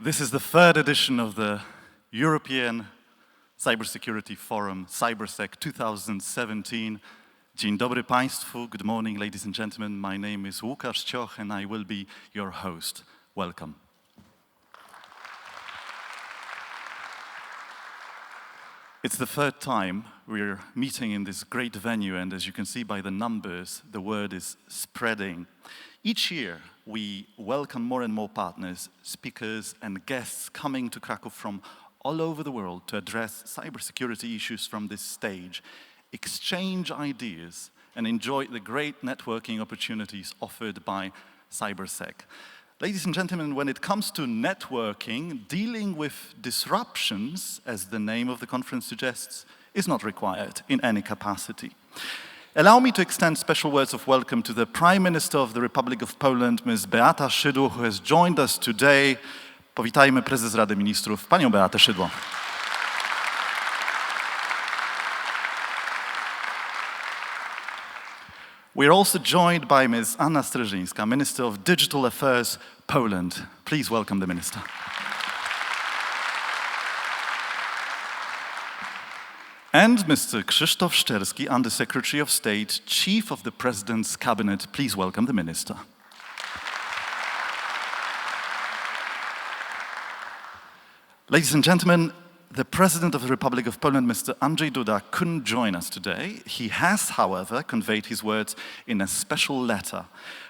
This is the third edition of the European Cybersecurity Forum CYBERSEC 2017. Dzień dobry Państwu. Good morning, ladies and gentlemen. My name is Łukasz Cioch and I will be your host. Welcome. It's the third time we're meeting in this great venue, and as you can see by the numbers, the word is spreading. Each year, we welcome more and more partners, speakers, and guests coming to Kraków from all over the world to address cybersecurity issues from this stage, exchange ideas, and enjoy the great networking opportunities offered by CYBERSEC. Ladies and gentlemen, when it comes to networking, dealing with disruptions, as the name of the conference suggests, is not required in any capacity. Allow me to extend special words of welcome to the Prime Minister of the Republic of Poland, Ms. Beata Szydło, who has joined us today. Powitajmy Prezes Rady Ministrów, Panią Beatę Szydło. We are also joined by Ms. Anna Streżyńska, Minister of Digital Affairs, Poland. Please welcome the Minister. And Mr. Krzysztof Szczerski, Undersecretary of State, Chief of the President's Cabinet. Please welcome the Minister. Ladies and gentlemen, the President of the Republic of Poland, Mr. Andrzej Duda, couldn't join us today. He has, however, conveyed his words in a special letter.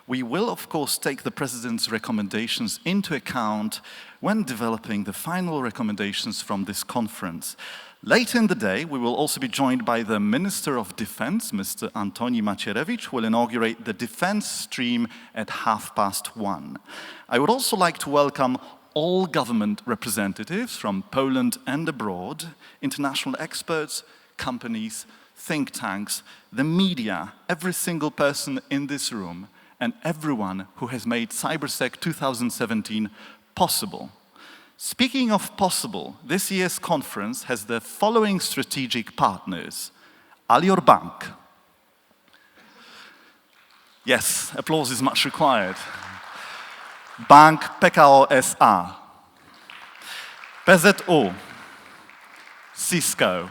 We will, of course, take the President's recommendations into account when developing the final recommendations from this conference. Later in the day, we will also be joined by the Minister of Defense, Mr. Antoni Macierewicz, who will inaugurate the defense stream at 1:30. I would also like to welcome all government representatives from Poland and abroad, international experts, companies, think tanks, the media, every single person in this room, and everyone who has made CYBERSEC 2017 possible. Speaking of possible, this year's conference has the following strategic partners. Alior Bank. Yes, applause is much required. Bank PKO SA, PZU, Cisco,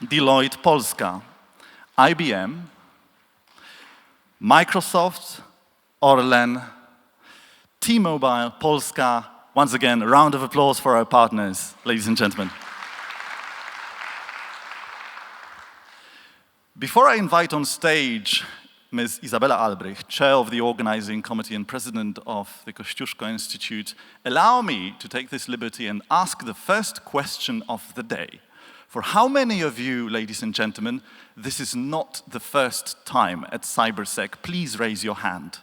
Deloitte Polska, IBM, Microsoft, Orlen, T-Mobile Polska. Once again, a round of applause for our partners, ladies and gentlemen. Before I invite on stage Ms. Izabela Albrecht, Chair of the Organizing Committee and President of the Kościuszko Institute, allow me to take this liberty and ask the first question of the day. For how many of you, ladies and gentlemen, this is not the first time at CYBERSEC? Please raise your hand.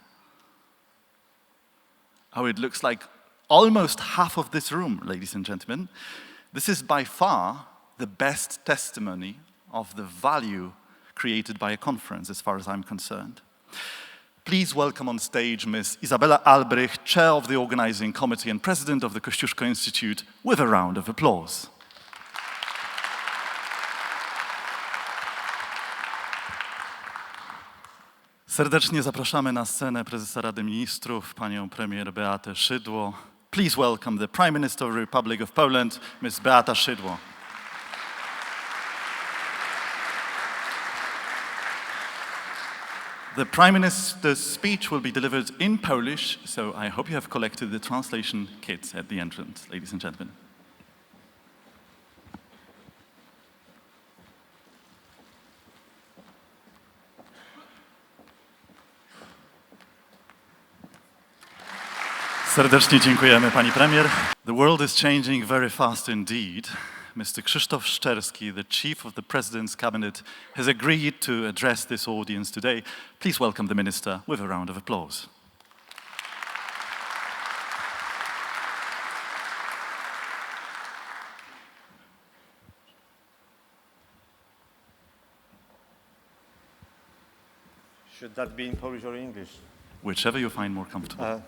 Oh, it looks like almost half of this room, ladies and gentlemen. This is by far the best testimony of the value created by a conference, as far as I'm concerned. Please welcome on stage Ms. Izabela Albrecht, Chair of the Organizing Committee and President of the Kościuszko Institute, with a round of applause. Serdecznie zapraszamy na scenę Prezesa Rady Ministrów, Panią Premier Beatę Szydło. Please welcome the Prime Minister of the Republic of Poland, Ms. Beata Szydło. The Prime Minister's speech will be delivered in Polish, so I hope you have collected the translation kits at the entrance, ladies and gentlemen. Serdecznie dziękujemy, Pani Premier. The world is changing very fast indeed. Mr. Krzysztof Szczerski, the Chief of the President's Cabinet, has agreed to address this audience today. Please welcome the Minister with a round of applause. Should that be in Polish or English? Whichever you find more comfortable.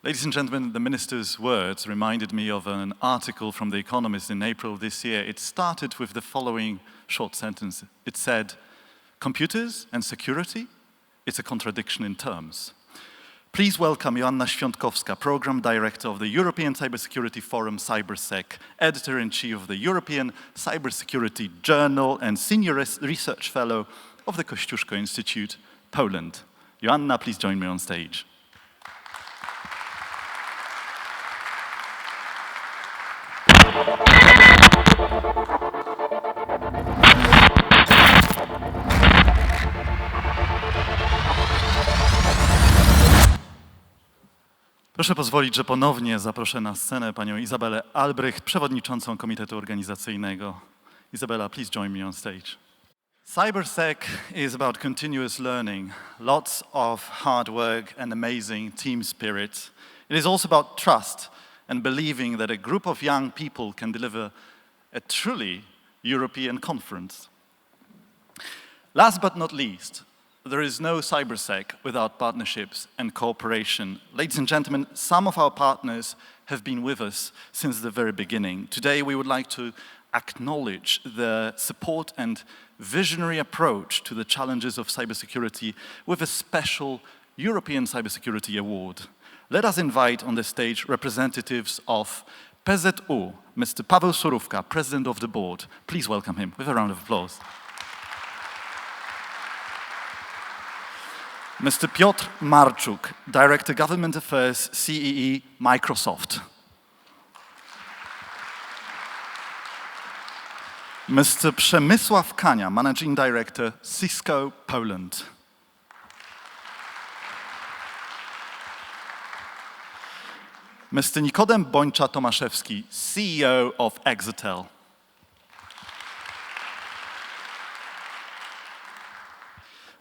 Ladies and gentlemen, the Minister's words reminded me of an article from The Economist in April this year. It started with the following short sentence. It said, "Computers and security, it's a contradiction in terms. Please welcome Joanna Świątkowska, Program Director of the European Cybersecurity Forum CYBERSEC, Editor-in-Chief of the European Cybersecurity Journal and Senior Research Fellow of the Kościuszko Institute, Poland. Joanna, please join me on stage. Proszę pozwolić, że ponownie zaproszę na scenę panią Izabelę Albrecht, przewodniczącą Komitetu Organizacyjnego. Isabella, please join me on stage. CyberSec is about continuous learning, lots of hard work and amazing team spirit. It is also about trust and believing that a group of young people can deliver a truly European conference. Last but not least, there is no CyberSec without partnerships and cooperation. Ladies and gentlemen, some of our partners have been with us since the very beginning. Today we would like to acknowledge the support and visionary approach to the challenges of cybersecurity with a special European Cybersecurity Award. Let us invite on the stage representatives of PZU, Mr. Paweł Surówka, President of the Board. Please welcome him with a round of applause. Mr. Piotr Marczuk, Director Government Affairs, CEE, Microsoft. Mr. Przemysław Kania, Managing Director, Cisco, Poland. Mr. Nikodem Bończa-Tomaszewski, CEO of Exetel.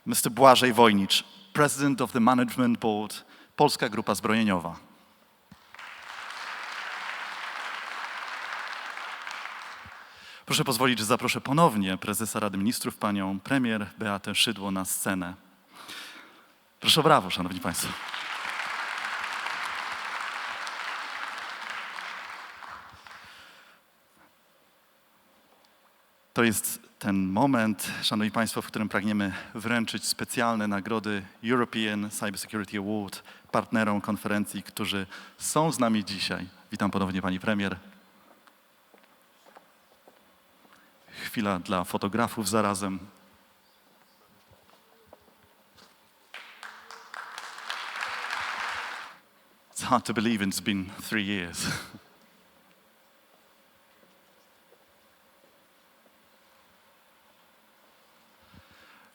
Mr. Błażej Wojnicz, President of the Management Board, Polska Grupa Zbrojeniowa. Proszę pozwolić, że zaproszę ponownie prezesa Rady Ministrów, panią premier Beatę Szydło na scenę. Proszę o brawo, szanowni państwo. To jest ten moment, szanowni państwo, w którym pragniemy wręczyć specjalne nagrody European Cybersecurity Award partnerom konferencji, którzy są z nami dzisiaj. Witam ponownie pani premier. Chwila dla fotografów zarazem. It's hard to believe it's been 3 years.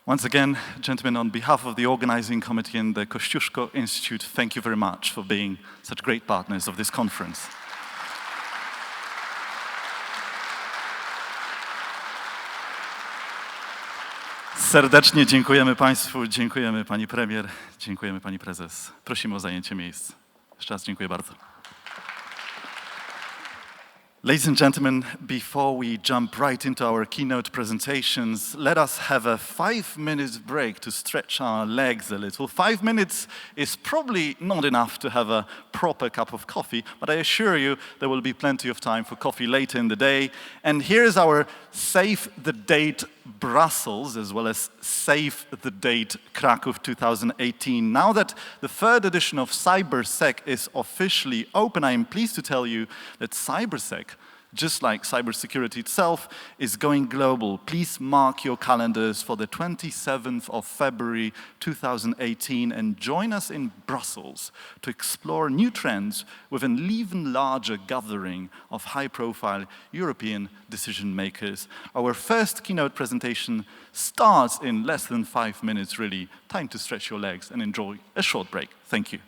Once again, gentlemen, on behalf of the organizing committee and the Kościuszko Institute, thank you very much for being such great partners of this conference. Serdecznie dziękujemy państwu, dziękujemy pani premier, dziękujemy pani prezes. Prosimy o zajęcie miejsc. Jeszcze raz dziękuję bardzo. Ladies and gentlemen, before we jump right into our keynote presentations, let us have a 5-minute break to stretch our legs a little. 5 minutes is probably not enough to have a proper cup of coffee, but I assure you there will be plenty of time for coffee later in the day. And here's our Save the Date Brussels, as well as Save the Date Kraków 2018. Now that the 3rd edition of CyberSec is officially open, I am pleased to tell you that CyberSec, just like cybersecurity itself, is going global. Please mark your calendars for the 27th of February 2018 and join us in Brussels to explore new trends with an even larger gathering of high-profile European decision makers. Our first keynote presentation starts in less than 5 minutes, really. Time to stretch your legs and enjoy a short break. Thank you.